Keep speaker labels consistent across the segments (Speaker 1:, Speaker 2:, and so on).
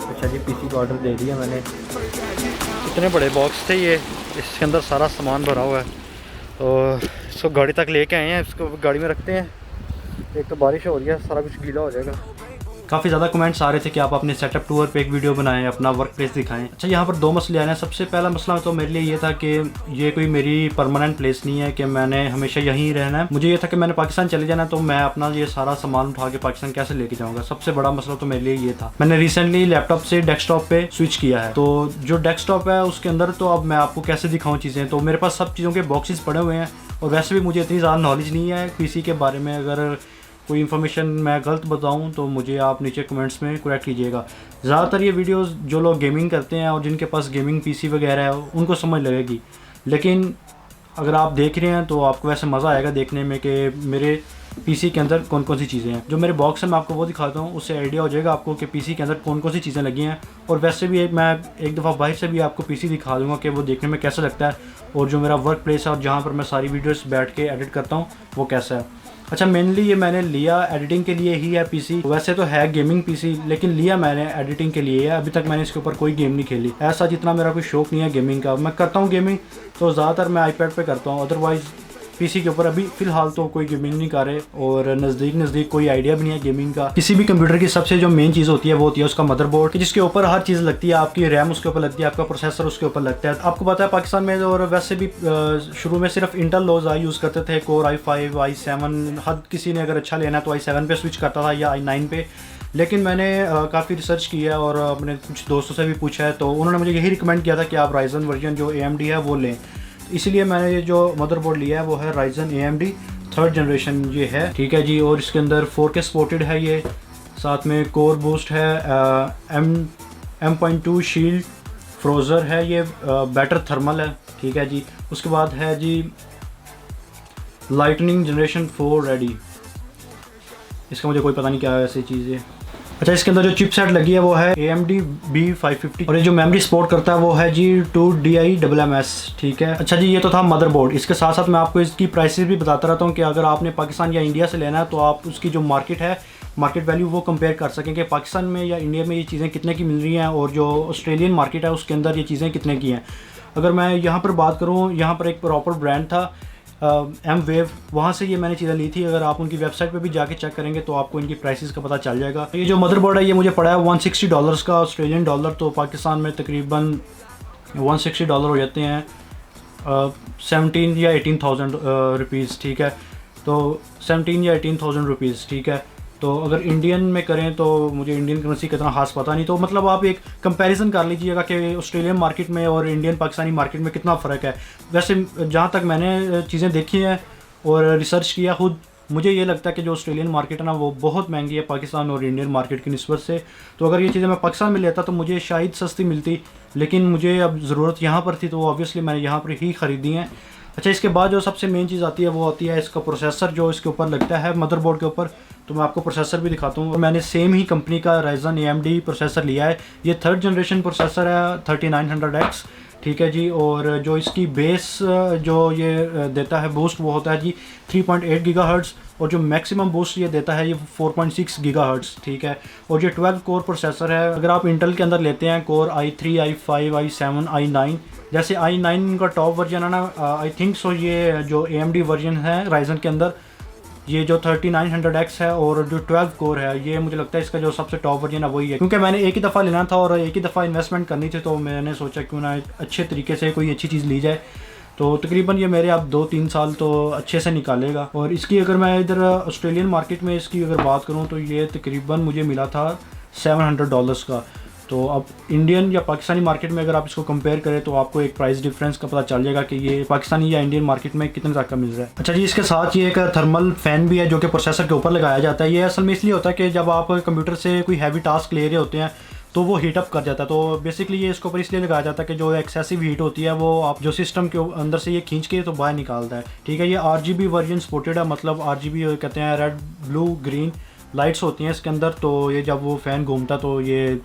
Speaker 1: अच्छा जी, पीसी का ऑर्डर दे दिया मैंने। इतने बड़े बॉक्स थे ये, इसके अंदर सारा सामान भरा हुआ है। तो इसको गाड़ी तक लेके आए हैं, इसको गाड़ी में रखते हैं। एक तो बारिश हो रही है, सारा कुछ गीला हो जाएगा। काफ़ी ज़्यादा कमेंट्स आ रहे थे कि आप अपने सेटअप टूर पे एक वीडियो बनाएं, अपना वर्क प्लेस दिखाएं। अच्छा, यहाँ पर दो मसले आ रहे हैं। सबसे पहला मसला तो मेरे लिए ये था कि ये कोई मेरी परमानेंट प्लेस नहीं है कि मैंने हमेशा यहीं रहना है। मुझे ये था कि मैंने पाकिस्तान चले जाना, तो मैं अपना ये सारा सामान उठा के पाकिस्तान कैसे लेके जाऊँगा। सबसे बड़ा मसला तो मेरे लिए ये था। मैंने रिसेंटली लैपटॉप से डेस्कटॉप पे स्विच किया है, तो जो डेस्कटॉप है उसके अंदर तो अब मैं आपको कैसे दिखाऊँ चीज़ें। तो मेरे पास सब चीज़ों के बॉक्सेस पड़े हुए हैं, और वैसे भी मुझे इतनी ज़्यादा नॉलेज नहीं है पीसी के बारे में। अगर कोई इन्फॉर्मेशन मैं गलत बताऊं तो मुझे आप नीचे कमेंट्स में करेक्ट कीजिएगा। ज़्यादातर ये वीडियोस जो लोग गेमिंग करते हैं और जिनके पास गेमिंग पीसी वगैरह है उनको समझ लगेगी, लेकिन अगर आप देख रहे हैं तो आपको वैसे मज़ा आएगा देखने में कि मेरे पीसी के अंदर कौन कौन सी चीज़ें हैं। जो मेरे बॉक्स है मैं आपको वो दिखाता हूँ, उससे आइडिया हो जाएगा आपको कि पीसी के अंदर कौन कौन सी चीज़ें लगी हैं। और वैसे भी मैं एक दफ़ा बाहर से भी आपको पीसी दिखा दूँगा कि वो देखने में कैसा लगता है, और जो मेरा वर्क प्लेस है और जहाँ पर मैं सारी वीडियोस बैठ के एडिट करता हूँ वो कैसा है। अच्छा, मेनली ये मैंने लिया एडिटिंग के लिए ही है पीसी। वैसे तो है गेमिंग पीसी, लेकिन लिया मैंने एडिटिंग के लिए है। अभी तक मैंने इसके ऊपर कोई गेम नहीं खेली। ऐसा जितना मेरा कोई शौक नहीं है गेमिंग का। मैं करता हूँ गेमिंग तो ज़्यादातर मैं आईपैड पे करता हूँ, अदरवाइज़ पीसी के ऊपर अभी फ़िलहाल तो कोई गेमिंग नहीं कर रहे, और नज़दीक कोई आइडिया भी नहीं है गेमिंग का। किसी भी कंप्यूटर की सबसे जो मेन चीज़ होती है वो होती है उसका मदरबोर्ड, जिसके ऊपर हर चीज़ लगती है। आपकी रैम उसके ऊपर लगती है, आपका प्रोसेसर उसके ऊपर लगता है। आपको पता है पाकिस्तान में और वैसे भी शुरू में सिर्फ इंटेल लोग यूज़ करते थे, कोर i5 i7। हर किसी ने अगर अच्छा लेना तो i7 पे स्विच करता था या i9 पे। लेकिन मैंने काफ़ी रिसर्च किया है और अपने कुछ दोस्तों से भी पूछा है, तो उन्होंने मुझे यही रिकमेंड किया था कि आप राइजन वर्जन जो AMD है वो लें। इसलिए मैंने ये जो मदरबोर्ड लिया है वो है राइजन AMD 3rd जनरेशन ये है, ठीक है जी। और इसके अंदर 4K सपोर्टेड है ये, साथ में कोर बूस्ट है, M.2 शील्ड फ्रोज़र है, ये बेटर थर्मल है, ठीक है जी। उसके बाद है जी लाइटनिंग जनरेशन 4 रेडी, इसका मुझे कोई पता नहीं क्या है ऐसी चीज़ है। अच्छा, इसके अंदर जो चिपसेट लगी है वो है AMD B550, और ये जो मेमोरी सपोर्ट करता है वो है जी 2DIMMS, ठीक है। अच्छा जी, ये तो था मदरबोर्ड। इसके साथ साथ मैं आपको इसकी प्राइसेस भी बताता रहता हूँ कि अगर आपने पाकिस्तान या इंडिया से लेना है तो आप उसकी जो मार्केट है, मार्केट वैल्यू वो कंपेयर कर सकें कि पाकिस्तान में या इंडिया में ये चीज़ें कितने की मिल रही हैं, और जो ऑस्ट्रेलियन मार्केट है उसके अंदर ये चीज़ें कितने की हैं। अगर मैं यहाँ पर बात करूँ, यहाँ पर एक प्रॉपर ब्रांड था M-Wave, वहाँ से ये मैंने चीज़ें ली थी। अगर आप उनकी वेबसाइट पे भी जाके चेक करेंगे तो आपको इनकी प्राइसेस का पता चल जाएगा। ये जो मदरबोर्ड है ये मुझे पड़ा है $160 का, ऑस्ट्रेलियन डॉलर, तो पाकिस्तान में तकरीबन $160 हो जाते हैं 17 या 18,000 रुपीज़, ठीक है। तो 17 या 18,000 रुपीज़, ठीक है। तो अगर इंडियन में करें तो मुझे इंडियन करेंसी का इतना खास पता नहीं, तो मतलब आप एक कंपैरिजन कर लीजिएगा कि ऑस्ट्रेलियन मार्केट में और इंडियन पाकिस्तानी मार्केट में कितना फ़र्क है। वैसे जहाँ तक मैंने चीज़ें देखी हैं और रिसर्च किया खुद, मुझे ये लगता है कि जो ऑस्ट्रेलियन मार्केट है ना वो बहुत महंगी है पाकिस्तान और इंडियन मार्केट की निस्बत से। तो अगर ये चीज़ें मैं पाकिस्तान में लेता तो मुझे शायद सस्ती मिलती, लेकिन मुझे अब ज़रूरत यहाँ पर थी तो ऑब्वियसली मैंने यहाँ पर ही ख़रीदी हैं। अच्छा, इसके बाद जो सबसे मेन चीज़ आती है वो आती है इसका प्रोसेसर जो इसके ऊपर लगता है मदरबोर्ड के ऊपर। तो मैं आपको प्रोसेसर भी दिखाता हूँ। मैंने सेम ही कंपनी का राइजन AMD प्रोसेसर लिया है। ये 3rd जनरेशन प्रोसेसर है 3900X, ठीक है जी। और जो इसकी बेस जो ये देता है बूस्ट वो होता है जी 3.8 GHz, और जो मैक्सिमम बूस्ट ये देता है ये 4.6 GHz, ठीक है। और ये 12 कोर प्रोसेसर है। अगर आप इंटेल के अंदर लेते हैं core i3 i5 i7 i9, जैसे i9 का टॉप वर्जन है ना, आई थिंक सो ये जो AMD वर्जन है राइजन के अंदर ये जो 3900X है और जो 12 कोर है, ये मुझे लगता है इसका जो सबसे टॉप वर्जन है वही है। क्योंकि मैंने एक ही दफ़ा लेना था और एक ही दफ़ा इन्वेस्टमेंट करनी थी, तो मैंने सोचा क्यों ना अच्छे तरीके से कोई अच्छी चीज़ ली जाए। तो तकरीबन ये मेरे अब 2-3 साल तो अच्छे से निकालेगा। और इसकी अगर मैं इधर ऑस्ट्रेलियन मार्केट में इसकी अगर बात करूँ तो ये तकरीबन मुझे मिला था $700 का। तो अब इंडियन या पाकिस्तानी मार्केट में अगर आप इसको कंपेयर करें तो आपको एक प्राइस डिफरेंस का पता चल जाएगा कि ये पाकिस्तानी या इंडियन मार्केट में कितने तक का मिल रहा है। अच्छा जी, इसके साथ ये एक थर्मल फैन भी है जो कि प्रोसेसर के ऊपर लगाया जाता है। ये असल में इसलिए होता है कि जब आप कंप्यूटर से कोई हैवी टास्क ले रहे होते हैं तो वो हीट अप कर जाता है। तो बेसिकली ये इसके ऊपर इसलिए लगाया जाता है कि जो एक्सेसिव हीट होती है वो आप जो सिस्टम के अंदर से ये खींच के तो बाहर निकालता है। ठीक है, ये RGB वर्जन सपोर्टेड है, मतलब RGB कहते हैं रेड ब्लू ग्रीन लाइट्स होती हैं इसके अंदर। तो ये जब वो फ़ैन घूमता है तो ये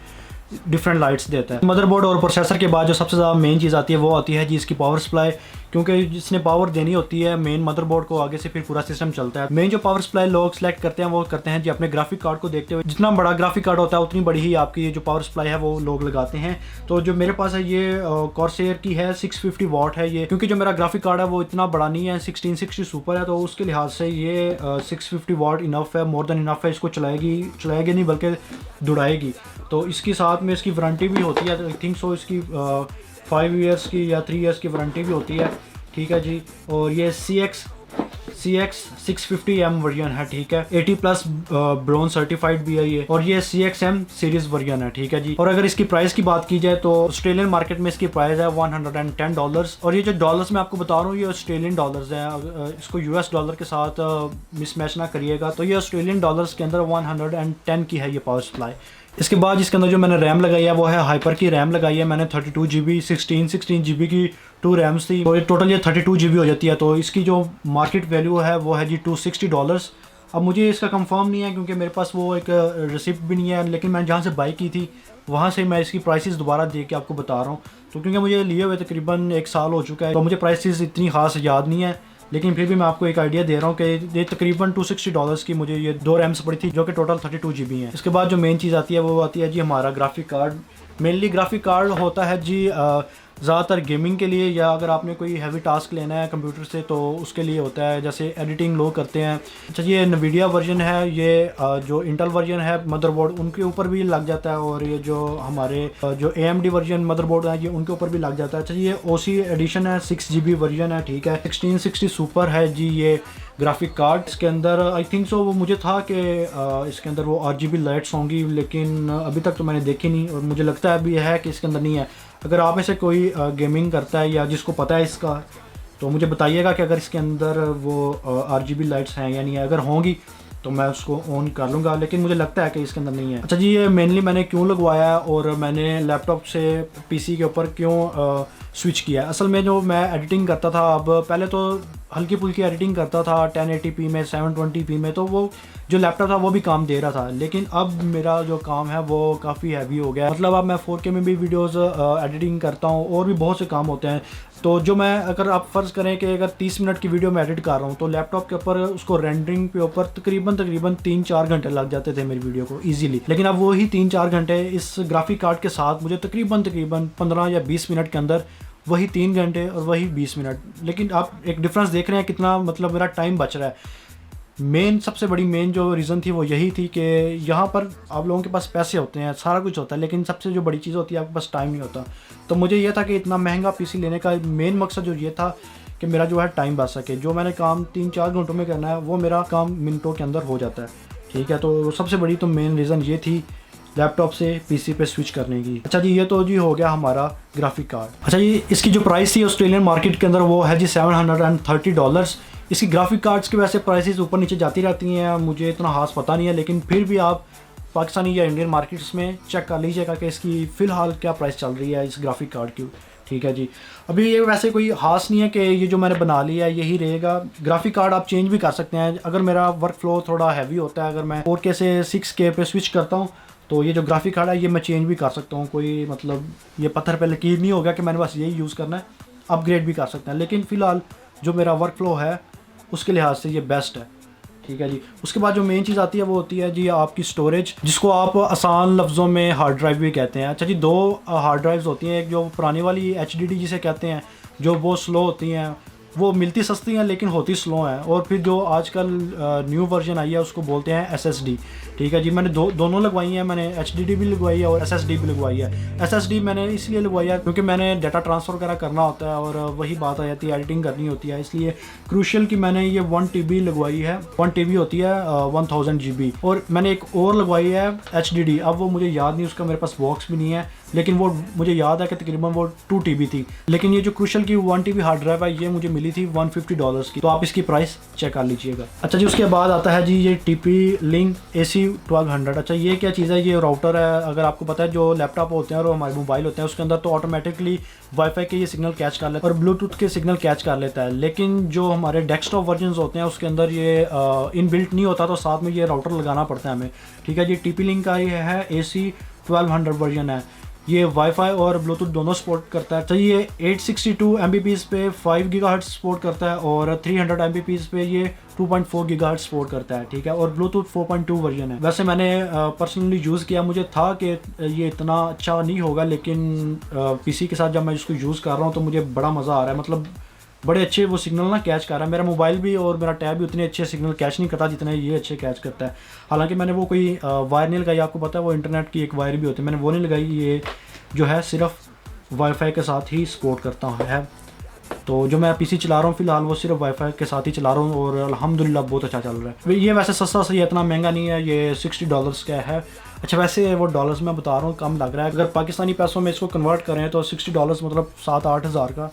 Speaker 1: डिफरेंट लाइट्स देता है। मदरबोर्ड और प्रोसेसर के बाद जो सबसे ज़्यादा मेन चीज़ आती है वो आती है जी इसकी पावर सप्लाई, क्योंकि जिसने पावर देनी होती है मेन मदरबोर्ड को, आगे से फिर पूरा सिस्टम चलता है। मेन जो पावर सप्लाई लोग सेलेक्ट करते हैं वो करते हैं जी अपने ग्राफिक कार्ड को देखते हुए, जितना बड़ा ग्राफिक कार्ड होता है उतनी बड़ी ही आपकी जो पावर सप्लाई है वो लोग लगाते हैं। तो जो मेरे पास है ये कॉर्सेयर की है, 650 वाट है ये, क्योंकि जो मेरा ग्राफिक कार्ड है वो इतना बड़ा नहीं है, 1660 सुपर है, तो उसके लिहाज से ये 650 वाट इनफ है, मोर देन इनफ है। इसको चलाएगी नहीं बल्कि दुड़ाएगी। तो इसके साथ में इसकी वारंटी भी होती है, आई थिंक सो इसकी 5 ईयर्स की या 3 ईयर्स की वारंटी भी होती है। ठीक है जी, और ये CX 650M वर्जन है। ठीक है, 80+ ब्रोंज सर्टिफाइड भी है ये, और ये CXM सीरीज वर्जन है। ठीक है जी, और अगर इसकी प्राइस की बात की जाए तो ऑस्ट्रेलियन मार्केट में इसकी प्राइस है $110, और ये जो डॉलर्स मैं आपको बता रहा हूँ ये ऑस्ट्रेलियन डॉलर्स हैं, इसको US डॉलर के साथ मिसमैच ना करिएगा। तो ये ऑस्ट्रेलियन डॉलर्स के अंदर 110 की है ये पावर सप्लाई। इसके बाद इसके अंदर जो मैंने रैम लगाई है वो है हाइपर की रैम लगाई है मैंने, 32 GB 16 GB की 2 रैम्स थी, तो टोटल ये 32 GB हो जाती है। तो इसकी जो मार्केट वैल्यू है वो है जी $260। अब मुझे इसका कंफर्म नहीं है क्योंकि मेरे पास वो एक रिसिप्ट भी नहीं है, लेकिन मैंने जहाँ से बाई की थी वहाँ से मैं इसकी प्राइसेस दोबारा दे के आपको बता रहा हूँ। तो क्योंकि मुझे लिए हुए तकरीबन 1 साल हो चुका है, तो मुझे प्राइसेस इतनी खास याद नहीं है, लेकिन फिर भी मैं आपको एक आइडिया दे रहा हूँ कि ये तकरीबन $260 की मुझे ये 2 रैम्स पड़ी थी, जो कि टोटल 32 GB है। इसके बाद जो मेन चीज़ आती है वो आती है जी हमारा graphic card. Mainly graphic card होता है जी ज़्यादातर गेमिंग के लिए, या अगर आपने कोई हैवी टास्क लेना है कंप्यूटर से तो उसके लिए होता है, जैसे एडिटिंग लोग करते हैं। अच्छा, ये NVIDIA वर्जन है, ये जो इंटेल वर्जन है मदरबोर्ड उनके ऊपर भी लग जाता है, और ये जो हमारे जो AMD वर्जन मदरबोर्ड है ये उनके ऊपर भी लग जाता है। अच्छा, ये OC एडिशन है, 6 GB वर्जन है। ठीक है, 1660 सुपर है जी ये ग्राफिक कार्ड। इसके अंदर आई थिंक सो वो मुझे था कि इसके अंदर वो RGB लाइट्स होंगी, लेकिन अभी तक तो मैंने देखी नहीं, और मुझे लगता है भी है कि इसके अंदर नहीं है। अगर आप में से कोई गेमिंग करता है या जिसको पता है इसका, तो मुझे बताइएगा कि अगर इसके अंदर वो RGB लाइट्स हैं या नहीं है। अगर होंगी तो मैं उसको ऑन कर लूँगा, लेकिन मुझे लगता है कि इसके अंदर नहीं है। अच्छा जी, ये मेनली मैंने क्यों लगवाया है और मैंने लैपटॉप से PC के ऊपर क्यों स्विच किया। असल में जो मैं एडिटिंग करता था, अब पहले तो हल्की फुल्की एडिटिंग करता था 1080p में 720p में, तो वो जो लैपटॉप था वो भी काम दे रहा था, लेकिन अब मेरा जो काम है वो काफ़ी हैवी हो गया। मतलब अब मैं 4K में भी वीडियोस एडिटिंग करता हूँ, और भी बहुत से काम होते हैं। तो जो मैं अगर आप फ़र्ज़ करें कि अगर 30 मिनट की वीडियो मैं एडिट कर रहा हूँ तो लैपटॉप के ऊपर उसको रेंडरिंग पे ऊपर तकरीबन 3-4 घंटे लग जाते थे मेरी वीडियो को ईजिली, लेकिन अब वही 3-4 घंटे इस ग्राफिक कार्ड के साथ मुझे तकरीबन 15 या 20 मिनट के अंदर वही 3 घंटे और वही 20 मिनट। लेकिन आप एक डिफरेंस देख रहे हैं कितना मतलब मेरा टाइम बच रहा है। सबसे बड़ी मेन जो रीज़न थी वो यही थी कि यहाँ पर आप लोगों के पास पैसे होते हैं, सारा कुछ होता है, लेकिन सबसे जो बड़ी चीज़ होती है आपके पास टाइम नहीं होता। तो मुझे ये था कि इतना महंगा PC लेने का मेन मकसद जो ये था कि मेरा जो है टाइम बच सके, जो मैंने काम 3-4 घंटों में करना है वो मेरा काम मिनटों के अंदर हो जाता है। ठीक है, तो सबसे बड़ी तो मेन रीज़न ये थी लैपटॉप से PC पे स्विच करने की। अच्छा जी, ये तो जी हो गया हमारा ग्राफिक कार्ड। अच्छा जी, इसकी जो प्राइस थी ऑस्ट्रेलियन मार्केट के अंदर वो है जी $730। इसकी ग्राफिक कार्ड्स की वैसे प्राइसेस ऊपर नीचे जाती रहती हैं, मुझे इतना खास पता नहीं है, लेकिन फिर भी आप पाकिस्तानी या इंडियन मार्केट्स में चेक कर लीजिएगा कि इसकी फ़िलहाल क्या प्राइस चल रही है इस ग्राफिक कार्ड की। ठीक है जी, अभी ये वैसे कोई खास नहीं है कि ये जो मैंने बना लिया है यही रहेगा। ग्राफिक कार्ड आप चेंज भी कर सकते हैं, अगर मेरा वर्क फ्लो थोड़ा हैवी होता है, अगर मैं 4K से 6K पे स्विच करता हूँ तो ये जो ग्राफिक कार्ड है ये मैं चेंज भी कर सकता हूँ। कोई मतलब ये पत्थर पे लकीर नहीं होगा कि मैंने बस यही यूज़ करना है, अपग्रेड भी कर सकते हैं, लेकिन फ़िलहाल जो मेरा वर्क फ्लो है उसके लिहाज से ये बेस्ट है। ठीक है जी, उसके बाद जो मेन चीज़ आती है वो होती है जी आपकी स्टोरेज, जिसको आप आसान लफ्ज़ों में हार्ड ड्राइव भी कहते हैं। अच्छा जी, 2 हार्ड ड्राइव्स होती हैं, एक जो पुरानी वाली HDD जिसे कहते हैं, जो बहुत स्लो होती हैं, वो मिलती सस्ती हैं लेकिन होती स्लो हैं, और फिर जो आजकल न्यू वर्जन आई है उसको बोलते हैं SSD। ठीक है जी, मैंने दोनों लगवाई हैं, मैंने HDD भी लगवाई है और SSD भी लगवाई है। SSD मैंने इसलिए लगवाई है क्योंकि मैंने डाटा ट्रांसफ़र वगैरह करना होता है, और वही बात आ जाती है एडिटिंग करनी होती है, इसलिए क्रूशियल की मैंने ये 1 TB लगवाई है। 1 TB होती है 1000 GB, और मैंने एक और लगवाई है HDD, अब वो मुझे याद नहीं, उसका मेरे पास बॉक्स भी नहीं है, लेकिन वो मुझे याद है कि तकरीबन वो 2 TB थी। लेकिन ये जो क्रूशल की 1 TB हार्ड ड्राइव है ये मुझे मिली थी $150 की, तो आप इसकी प्राइस चेक कर लीजिएगा। अच्छा जी, उसके बाद आता है जी ये TP-Link AC1200। अच्छा ये क्या चीज़ है, ये राउटर है। अगर आपको पता है जो लैपटॉप होते हैं और हमारे मोबाइल होते हैं उसके अंदर तो ऑटोमेटिकली वाईफाई के ये सिग्नल कैच कर लेता है और ब्लूटूथ के सिग्नल कैच कर लेता है, लेकिन जो हमारे डेस्कटॉप वर्जन होते हैं उसके अंदर ये इनबिल्ट नहीं होता, तो साथ में ये राउटर लगाना पड़ता है हमें। ठीक है जी, TP-Link का ये है AC1200 वर्जन है। ये वाईफाई और ब्लूटूथ दोनों सपोर्ट करता है। तो ये 862 Mbps पे 5 GHz सपोर्ट करता है और 300 Mbps पे ये 2.4 GHz सपोर्ट करता है। ठीक है, और ब्लूटूथ 4.2 वर्जन है। वैसे मैंने पर्सनली यूज़ किया, मुझे था कि ये इतना अच्छा नहीं होगा, लेकिन PC के साथ जब मैं इसको यूज़ कर रहा हूँ तो मुझे बड़ा मज़ा आ रहा है। मतलब बड़े अच्छे वो सिग्नल ना कैच कर रहा है। मेरा मोबाइल भी और मेरा टैब भी उतने अच्छे सिग्नल कैच नहीं करता जितने ये अच्छे कैच करता है। हालांकि मैंने वो कोई वायर नहीं लगाई, आपको पता है वो इंटरनेट की एक वायर भी होती है, मैंने वो नहीं लगाई। ये जो है सिर्फ वाईफाई के साथ ही सपोर्ट करता है। तो जो मैं PC चला रहा हूँ फ़िलहाल वो सिर्फ वाईफाई के साथ ही चला रहा हूँ और अल्हम्दुलिल्लाह बहुत अच्छा चल रहा है। ये वैसे सस्ता सही इतना महंगा नहीं है, ये $60 का है। अच्छा वैसे वो डॉलर्स में बता रहा हूँ कम लग रहा है, अगर पाकिस्तानी पैसों में इसको कन्वर्ट करें तो $60 मतलब 7-8 हज़ार का,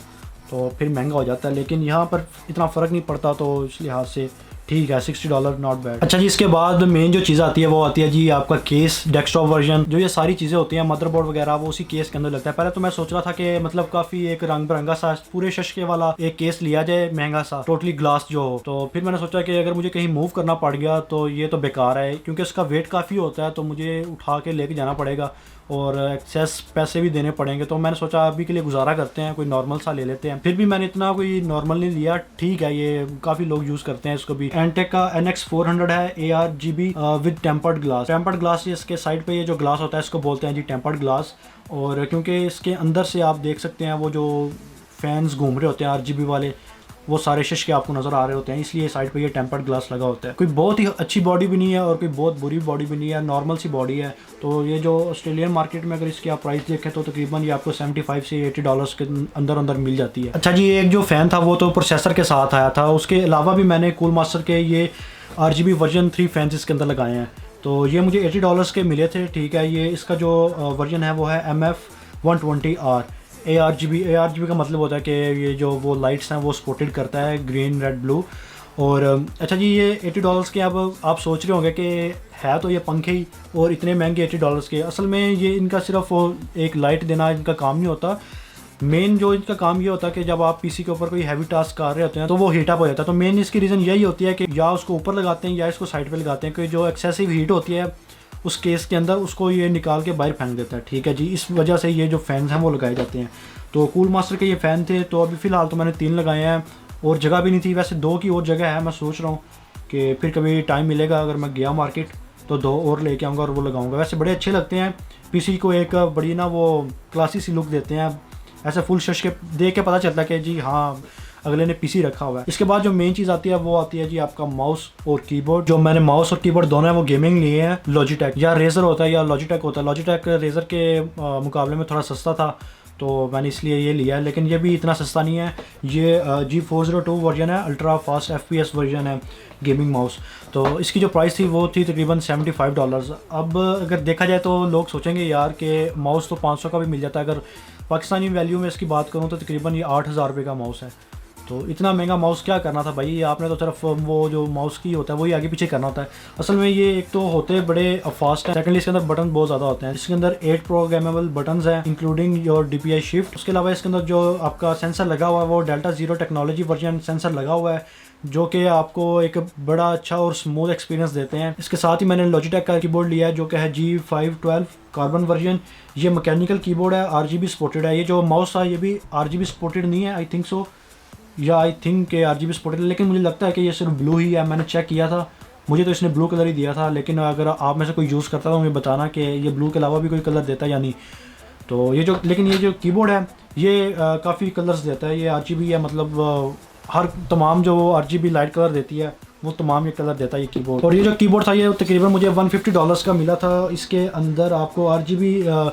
Speaker 1: तो फिर महंगा हो जाता है। लेकिन यहाँ पर इतना फ़र्क नहीं पड़ता, तो इस लिहाज से ठीक है, $60 नॉट बैड। अच्छा जी, इसके बाद मेन जो चीज़ आती है वो आती है जी आपका केस, डेस्कटॉप वर्जन। जो ये सारी चीज़ें होती हैं मदरबोर्ड वगैरह वो उसी केस के अंदर लगता है। पहले तो मैं सोच रहा था कि मतलब काफ़ी एक रंग बिरंगा सा पूरे शशके वाला एक केस लिया जाए महंगा सा, टोटली ग्लास जो हो। तो फिर मैंने सोचा कि अगर मुझे कहीं मूव करना पड़ गया तो ये तो बेकार है, क्योंकि इसका वेट काफ़ी होता है, तो मुझे उठा के लेके जाना पड़ेगा और एक्सेस पैसे भी देने पड़ेंगे। तो मैंने सोचा अभी के लिए गुजारा करते हैं, कोई नॉर्मल सा ले लेते हैं। फिर भी मैंने इतना कोई नॉर्मल नहीं लिया, ठीक है, ये काफ़ी लोग यूज़ करते हैं इसको भी। एंटेक का NX400 है ARGB with tempered glass. Tempered glass इसके साइड पे ये जो ग्लास होता है इसको बोलते हैं जी टेम्पर्ड ग्लास। और क्योंकि इसके अंदर से आप देख सकते हैं वो जो फैंस घूम रहे होते हैं RGB वाले, वो सारे शीशे आपको नज़र आ रहे होते हैं, इसलिए साइड पे ये टेम्पर्ड ग्लास लगा होता है। कोई बहुत ही अच्छी बॉडी भी नहीं है और कोई बहुत बुरी बॉडी भी नहीं है, नॉर्मल सी बॉडी है। तो ये जो ऑस्ट्रेलियन मार्केट में अगर इसकी आप प्राइस देखें तो तकरीबन ये आपको $75 से $80 के अंदर मिल जाती है। अच्छा जी, एक जो फ़ैन था वो तो प्रोसेसर के साथ आया था, उसके अलावा भी मैंने कूल मास्टर के ये RGB वर्जन 3 फैंस इसके अंदर लगाए हैं। तो ये मुझे $80 के मिले थे। ठीक है, ये इसका जो वर्जन है वो है MF120R। ARGB का मतलब होता है कि ये जो वो लाइट्स हैं वो सपोर्टेड करता है, ग्रीन रेड ब्लू। और अच्छा जी, ये $80 के, अब आप सोच रहे होंगे कि है तो ये पंखे ही और इतने महंगे $80 के। असल में ये इनका सिर्फ एक लाइट देना इनका काम नहीं होता, मेन जो इनका काम ये होता है कि जब आप PC के ऊपर कोई हैवी टास्क कर रहे होते हैं तो वो हीट अप हो जाता है। तो मेन इसकी रीज़न यही होती है कि या उसको ऊपर लगाते हैं या इसको साइड पे लगाते हैं, कि जो एक्सेसिव हीट होती है उस केस के अंदर उसको ये निकाल के बाहर फेंक देता है। ठीक है जी, इस वजह से ये जो फ़ैन्स हैं वो लगाए जाते हैं। तो कूल मास्टर के ये फ़ैन थे, तो अभी फ़िलहाल तो मैंने 3 लगाए हैं और जगह भी नहीं थी। वैसे 2 की और जगह है, मैं सोच रहा हूँ कि फिर कभी टाइम मिलेगा अगर मैं गया मार्केट तो 2 और लेके आऊँगा और वो लगाऊँगा। वैसे बड़े अच्छे लगते हैं, PC को एक बड़ी ना वो क्लासी सी लुक देते हैं। ऐसे फुल शश के देख के पता चलता है कि जी हाँ अगले ने PC रखा हुआ है। इसके बाद जो मेन चीज़ आती है वो आती है जी आपका माउस और कीबोर्ड। जो मैंने माउस और कीबोर्ड दोनों है वो गेमिंग लिए हैं, लॉजिटेक या रेजर होता है या लॉजिटेक होता है। लॉजिटेक रेजर के मुकाबले में थोड़ा सस्ता था तो मैंने इसलिए ये लिया है, लेकिन ये भी इतना सस्ता नहीं है। ये G402 वर्जन है, अल्ट्रा फास्ट FPS वर्जन है गेमिंग माउस। तो इसकी जो प्राइस थी वो थी तकरीबन $75। अब अगर देखा जाए तो लोग सोचेंगे यार कि माउस तो 500 का भी मिल जाता है। अगर पाकिस्तानी वैल्यू में इसकी बात करूँ तो तकरीबन ये 8,000 रुपये का माउस है। तो इतना महंगा माउस क्या करना था भाई, आपने तो सिर्फ वो जो माउस की होता है वही आगे पीछे करना होता है। असल में ये एक तो होते बड़े फास्ट हैं, सेकेंडली इसके अंदर बटन बहुत ज़्यादा होते हैं। इसके अंदर 8 प्रोग्रामेबल बटन्स हैं इंक्लूडिंग योर DPI शिफ्ट। उसके अलावा इसके अंदर जो आपका सेंसर लगा हुआ है वो डेल्टा 0 टेक्नोलॉजी वर्जन सेंसर लगा हुआ है, जो कि आपको एक बड़ा अच्छा और स्मूथ एक्सपीरियंस देते हैं। इसके साथ ही मैंने लॉजिटेक का कीबोर्ड लिया है जो कि है G512 कार्बन वर्जन। ये मैकेनिकल कीबोर्ड है, RGB सपोर्टेड है। ये जो माउस था ये भी RGB सपोर्टेड नहीं है, आई थिंक सो, या आई थिंक के RGB सपोर्टेड, लेकिन मुझे लगता है कि ये सिर्फ ब्लू ही है। मैंने चेक किया था, मुझे तो इसने ब्लू कलर ही दिया था, लेकिन अगर आप में से कोई यूज़ करता तो मुझे बताना कि ये ब्लू के अलावा भी कोई कलर देता है या नहीं। तो ये जो लेकिन ये जो कीबोर्ड है ये काफ़ी कलर्स देता है। ये RGB है, मतलब हर तमाम जो RGB लाइट कलर देती है वो तमाम ये कलर देता है ये कीबोर्ड। और ये जो कीबोर्ड था ये तकरीबन मुझे $150 का मिला था। इसके अंदर आपको RGB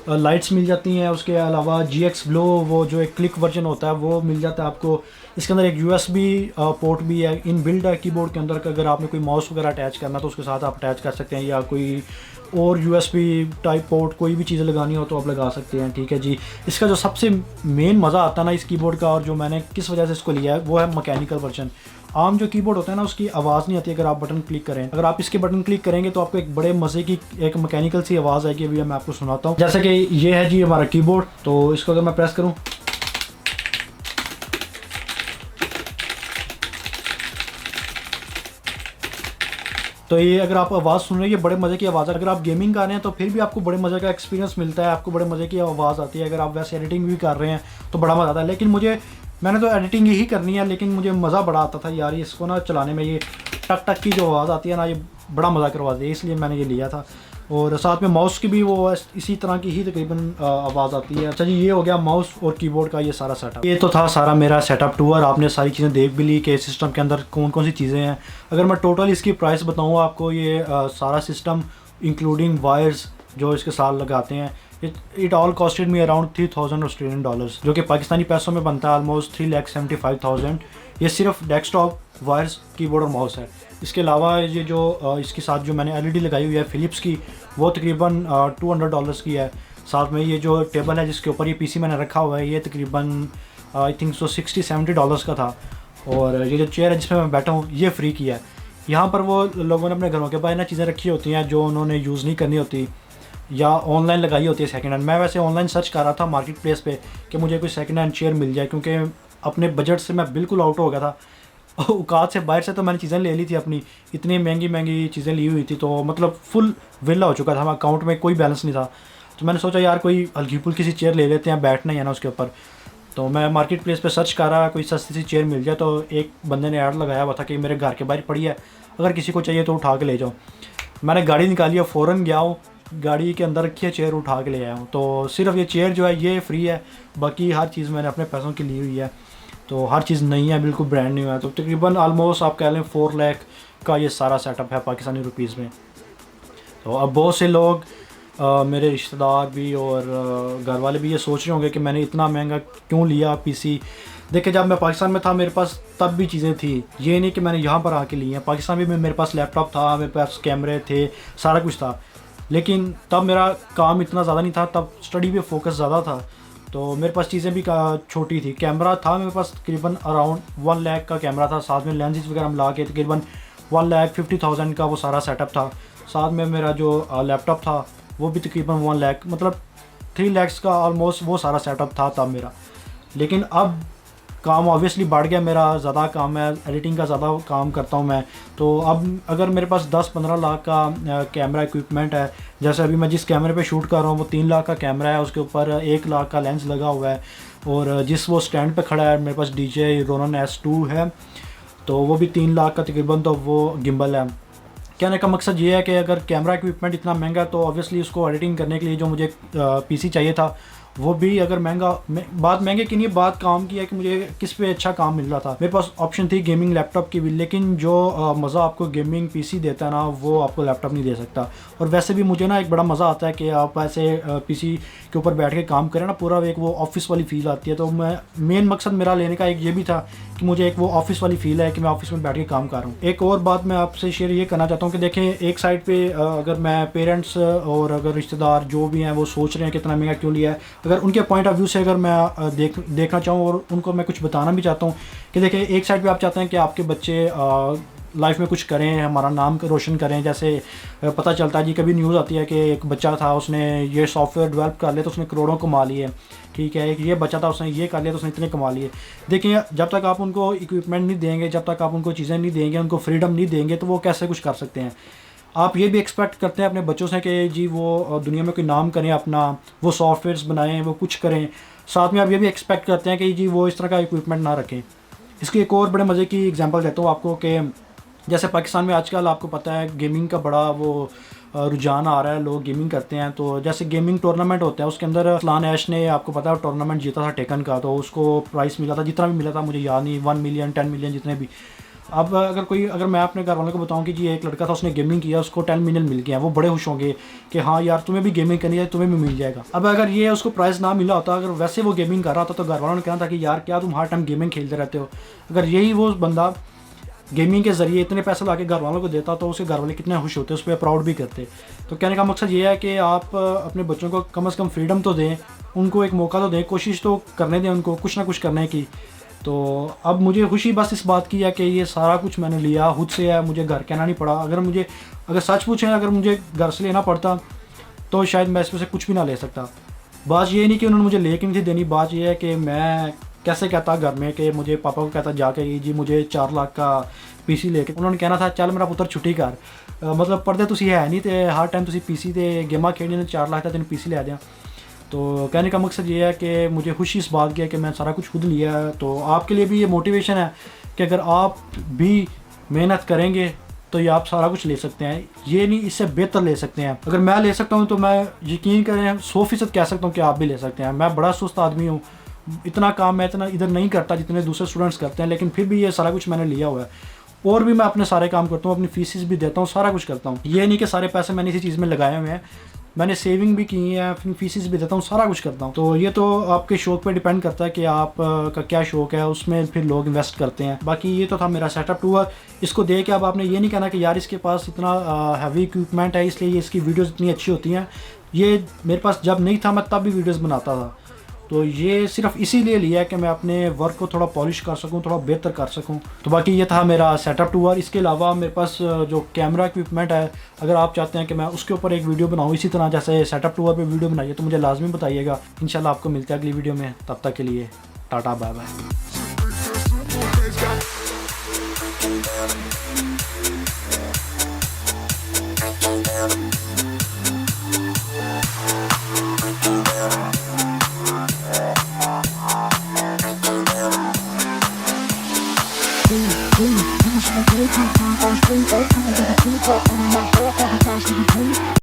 Speaker 1: लाइट्स मिल जाती हैं, उसके अलावा GX Glow वो जो एक क्लिक वर्जन होता है वो मिल जाता है आपको। इसके अंदर एक USB पोर्ट भी है, इन बिल्ड है कीबोर्ड के अंदर। अगर आपने कोई माउस वगैरह अटैच करना तो उसके साथ आप अटैच कर सकते हैं, या कोई और USB टाइप पोर्ट कोई भी चीज़ें लगानी हो तो आप लगा सकते हैं, ठीक है जी। इसका जो सबसे मेन मज़ा आता है ना इस कीबोर्ड का, और जो मैंने किस वजह से इसको लिया है, वो है मैकेनिकल वर्जन। आम जो कीबोर्ड होता है ना उसकी आवाज़ नहीं आती अगर आप बटन क्लिक करें। अगर आप इसके बटन क्लिक करेंगे तो आपको एक बड़े मज़े की एक मैकेनिकल सी आवाज़ आएगी। अभी मैं आपको सुनाता हूँ। जैसे कि ये है जी हमारा कीबोर्ड, तो इसको अगर मैं प्रेस करूँ तो ये अगर आप आवाज़ सुन रहे हैं, ये बड़े मज़े की आवाज़ है। अगर आप गेमिंग कर रहे हैं तो फिर भी आपको बड़े मज़े का एक्सपीरियंस मिलता है, आपको बड़े मज़े की आवाज़ आती है। अगर आप वैसे एडिटिंग भी कर रहे हैं तो बड़ा मज़ा आता है। लेकिन मैंने तो एडिटिंग ही करनी है, लेकिन मुझे मज़ा बड़ा आता था यार इसको ना चलाने में। ये टक टक की जो आवाज़ आती है ना, ये बड़ा मज़ा करवाती है, इसलिए मैंने ये लिया था। और साथ में माउस की भी वो इसी तरह की ही तकरीबन आवाज़ आती है। अच्छा जी, ये हो गया माउस और कीबोर्ड का ये सारा सेटअप। ये तो था सारा मेरा सेटअप टूर। आपने सारी चीज़ें देख भी ली कि सिस्टम के अंदर कौन कौन सी चीज़ें हैं। अगर मैं टोटल इसकी प्राइस बताऊँ आपको, ये सारा सिस्टम इंक्लूडिंग वायर्स जो इसके साथ लगाते हैं, it all costed me around 3000 Australian dollars, जो कि पाकिस्तानी पैसों में बनता है ऑलमोस्ट 3,75,000। ये सिर्फ डेस्कटॉप, वायर्स, कीबोर्ड और माउस है। इसके अलावा ये जो इसके साथ जो मैंने LED लगाई हुई है फिलिप्स की, वो तकरीबन $200 की है। साथ में ये जो टेबल है जिसके ऊपर ये PC मैंने रखा हुआ है, ये तकरीबन आई थिंक सो $60-70 का था। और ये जो चेयर है जिसमें मैं बैठा हूँ, ये फ्री की है। यहाँ पर वो लोगों ने अपने घरों के बाहर ना चीज़ें रखी होती हैं जो उन्होंने यूज़ नहीं करनी होती या ऑनलाइन लगाई होती है सेकंड हैंड। मैं वैसे ऑनलाइन सर्च कर रहा था मार्केट प्लेस पे कि मुझे कोई सेकंड हैंड चेयर मिल जाए, क्योंकि अपने बजट से मैं बिल्कुल आउट हो गया था। औकात से बाहर से तो मैंने चीज़ें ले ली थी अपनी, इतनी महंगी महंगी चीज़ें ली हुई थी, तो मतलब फुल विला हो चुका था, हमारे अकाउंट में कोई बैलेंस नहीं था। तो मैंने सोचा यार कोई हल्की फुल्की सी चेयर ले लेते हैं, बैठना ही है ना उसके ऊपर। तो मैं मार्केट प्लेस पे सर्च कर रहा कोई सस्ती सी चेयर मिल जाए, तो एक बंदे ने ऐड लगाया हुआ था कि मेरे घर के बाहर पड़ी है, अगर किसी को चाहिए तो उठा के ले जाओ। मैंने गाड़ी निकाली है, फ़ौरन गया हूँ, गाड़ी के अंदर रखी है चेयर, उठा के ले आया हूँ। तो सिर्फ ये चेयर जो है ये फ्री है, बाकी हर चीज़ मैंने अपने पैसों की ली हुई है। तो हर चीज़ नई है, बिल्कुल ब्रांड न्यू है। तो तकरीबन ऑलमोस्ट आप कह लें 4 लाख का ये सारा सेटअप है पाकिस्तानी रुपीज़ में। तो अब बहुत से लोग मेरे रिश्तेदार भी और घर वाले भी ये सोच रहे होंगे कि मैंने इतना महंगा क्यों लिया PC। देखिए, जब मैं पाकिस्तान में था मेरे पास तब भी चीज़ें थी, ये नहीं कि मैंने यहाँ पर आके ली हैं। पाकिस्तान में मेरे पास लैपटॉप था, मेरे पास कैमरे थे, सारा कुछ था, लेकिन तब मेरा काम इतना ज़्यादा नहीं था, तब स्टडी पे फोकस ज़्यादा था। तो मेरे पास चीज़ें भी छोटी थी। कैमरा था मेरे पास तकरीबन अराउंड 1 लाख का कैमरा था, साथ में लेंसेज वगैरह मिला के तकरीबन 1,50,000 का वो सारा सेटअप था। साथ में मेरा जो लैपटॉप था वो भी तकरीबन 1 लाख, मतलब 3 लाख का ऑलमोस्ट वो सारा सेटअप था तब मेरा। लेकिन अब काम ऑब्वियसली बढ़ गया, मेरा ज़्यादा काम है, एडिटिंग का ज़्यादा काम करता हूँ मैं। तो अब अगर मेरे पास 10-15 लाख का कैमरा इक्विपमेंट है, जैसे अभी मैं जिस कैमरे पे शूट कर रहा हूँ वो 3 लाख का कैमरा है, उसके ऊपर 1 लाख का लेंस लगा हुआ है, और जिस वो स्टैंड पे खड़ा है मेरे पास DJI Ronin S2 है, तो वो भी 3 लाख का तकरीबन, तो वो गिम्बल है। कहने का मकसद ये है कि अगर कैमरा इक्विपमेंट इतना महंगा है तो ऑब्वियसली उसको एडिटिंग करने के लिए जो मुझे PC चाहिए था वो भी अगर महंगा, बात महंगे की नहीं, बात काम की है कि मुझे किस पे अच्छा काम मिल रहा था। मेरे पास ऑप्शन थी गेमिंग लैपटॉप की भी, लेकिन जो मज़ा आपको गेमिंग PC देता है ना वो आपको लैपटॉप नहीं दे सकता। और वैसे भी मुझे ना एक बड़ा मज़ा आता है कि आप ऐसे PC के ऊपर बैठ के काम करें ना, पूरा एक वो ऑफिस वाली फ़ील आती है। तो मैं मेन मकसद मेरा लेने का एक ये भी था कि मुझे एक वो ऑफिस वाली फ़ील है कि मैं ऑफिस में बैठ के काम कर रहा हूँ। एक और बात मैं आपसे शेयर ये करना चाहता हूँ कि देखें, एक साइड पे अगर मैं पेरेंट्स और अगर रिश्तेदार जो भी हैं वो सोच रहे हैं कितना महंगा क्यों लिया है, अगर उनके पॉइंट ऑफ व्यू से अगर मैं देखना चाहूँ और उनको मैं कुछ बताना भी चाहता हूँ कि देखिए, एक साइड पे आप चाहते हैं कि आपके बच्चे लाइफ में कुछ करें, हमारा नाम रोशन करें। जैसे पता चलता है जी, कभी न्यूज़ आती है कि एक बच्चा था उसने ये सॉफ्टवेयर डेवलप कर लिया तो उसने करोड़ों कमा लिए, ठीक है। एक ये बच्चा था उसने ये कर लिया तो उसने इतने कमा लिए। देखिए, जब तक आप उनको इक्विपमेंट नहीं देंगे, जब तक आप उनको चीज़ें नहीं देंगे, उनको फ्रीडम नहीं देंगे, तो वो कैसे कुछ कर सकते हैं। आप ये भी एक्सपेक्ट करते हैं अपने बच्चों से कि जी वो दुनिया में कोई नाम करें अपना, वो सॉफ्टवेयर्स बनाएं, वो कुछ करें। साथ में आप ये भी एक्सपेक्ट करते हैं कि जी वो इस तरह का इक्विपमेंट ना रखें। इसकी एक और बड़े मज़े की एग्जांपल देता हूँ आपको कि जैसे पाकिस्तान में आजकल आपको पता है गेमिंग का बड़ा वो रुझान आ रहा है, लोग गेमिंग करते हैं। तो जैसे गेमिंग टूर्नामेंट होते हैं, उसके अंदर फलान ऐश ने आपको पता है टूर्नामेंट जीता था टेकन का, तो उसको प्राइस मिला था, जितना भी मिला था मुझे याद नहीं, 1 मिलियन 10 मिलियन जितने भी। अब अगर मैं अपने घर वालों को बताऊं कि जी एक लड़का था उसने गेमिंग किया, उसको 10 मिलियन मिल गया, वो बड़े खुश होंगे कि हाँ यार तुम्हें भी गेमिंग करनी है, तुम्हें भी मिल जाएगा। अब अगर ये उसको प्राइस ना मिला होता, अगर वैसे वो गेमिंग कर रहा होता, तो घर वालों ने कहना था कि यार क्या तुम हर टाइम गेमिंग खेलते रहते हो। अगर यही वो बंदा गेमिंग के ज़रिए इतने पैसे ला के घर वालों को देता तो उसके घर वाले कितने खुश होते, उस पर प्राउड भी करते। तो कहने का मकसद ये है कि आप अपने बच्चों को कम से कम फ्रीडम तो दें, उनको एक मौका तो दें, कोशिश तो करने दें उनको कुछ ना कुछ करने की। तो अब मुझे खुशी बस इस बात की है कि ये सारा कुछ मैंने लिया खुद से है, मुझे घर कहना नहीं पड़ा। अगर सच पूछें, अगर मुझे घर से लेना पड़ता तो शायद मैं इसमें से कुछ भी ना ले सकता। बात ये नहीं कि उन्होंने मुझे लेके नहीं थी देनी, बात ये है कि मैं कैसे कहता घर में कि मुझे पापा को कहता जाके जी मुझे 4 लाख का पीसी लेके, उन्होंने कहना था चल मेरा पुत्र छुट्टी कर, मतलब पढ़ते तुसी है नहीं तो हर टाइम तुसी पीसी ते गेमां खेलने 4 लाख का तेन पीसी ले दिया। तो कहने का मकसद ये है कि मुझे खुशी इस बात की है कि मैं सारा कुछ खुद लिया है। तो आपके लिए भी ये मोटिवेशन है कि अगर आप भी मेहनत करेंगे तो ये आप सारा कुछ ले सकते हैं, ये नहीं इससे बेहतर ले सकते हैं। अगर मैं ले सकता हूँ तो मैं यकीन करें 100% कह सकता हूँ कि आप भी ले सकते हैं। मैं बड़ा सुस्त आदमी हूँ, इतना काम मैं इतना इधर नहीं करता जितने दूसरे स्टूडेंट्स करते हैं, लेकिन फिर भी ये सारा कुछ मैंने लिया हुआ है। और भी मैं अपने सारे काम करता हूँ, अपनी फीसिस भी देता हूँ, सारा कुछ करता हूँ। ये नहीं कि सारे पैसे मैंने इसी चीज़ में लगाए हुए हैं, मैंने सेविंग भी की है, अपनी फीसिस भी देता हूँ, सारा कुछ करता हूँ। तो ये तो आपके शौक़ पे डिपेंड करता है कि आप का क्या शौक़ है, उसमें फिर लोग इन्वेस्ट करते हैं। बाकी ये तो था मेरा सेटअप टूर। इसको देख के अब आपने ये नहीं कहना कि यार इसके पास इतना हैवी इक्विपमेंट है इसलिए ये इसकी वीडियोज़ इतनी अच्छी होती हैं। ये मेरे पास जब नहीं था मैं तब भी वीडियोज़ बनाता था। तो ये सिर्फ इसीलिए लिया है कि मैं अपने वर्क को थोड़ा पॉलिश कर सकूं, थोड़ा बेहतर कर सकूं। तो बाकी ये था मेरा सेटअप टूर। इसके अलावा मेरे पास जो कैमरा इक्विपमेंट है, अगर आप चाहते हैं कि मैं उसके ऊपर एक वीडियो बनाऊं इसी तरह जैसे सेटअप टूर पे वीडियो बनाइए तो मुझे लाजमी बताइएगा। इंशाल्लाह आपको मिलते हैं अगली वीडियो में, तब तक के लिए टाटा बाय बाय।
Speaker 2: I'm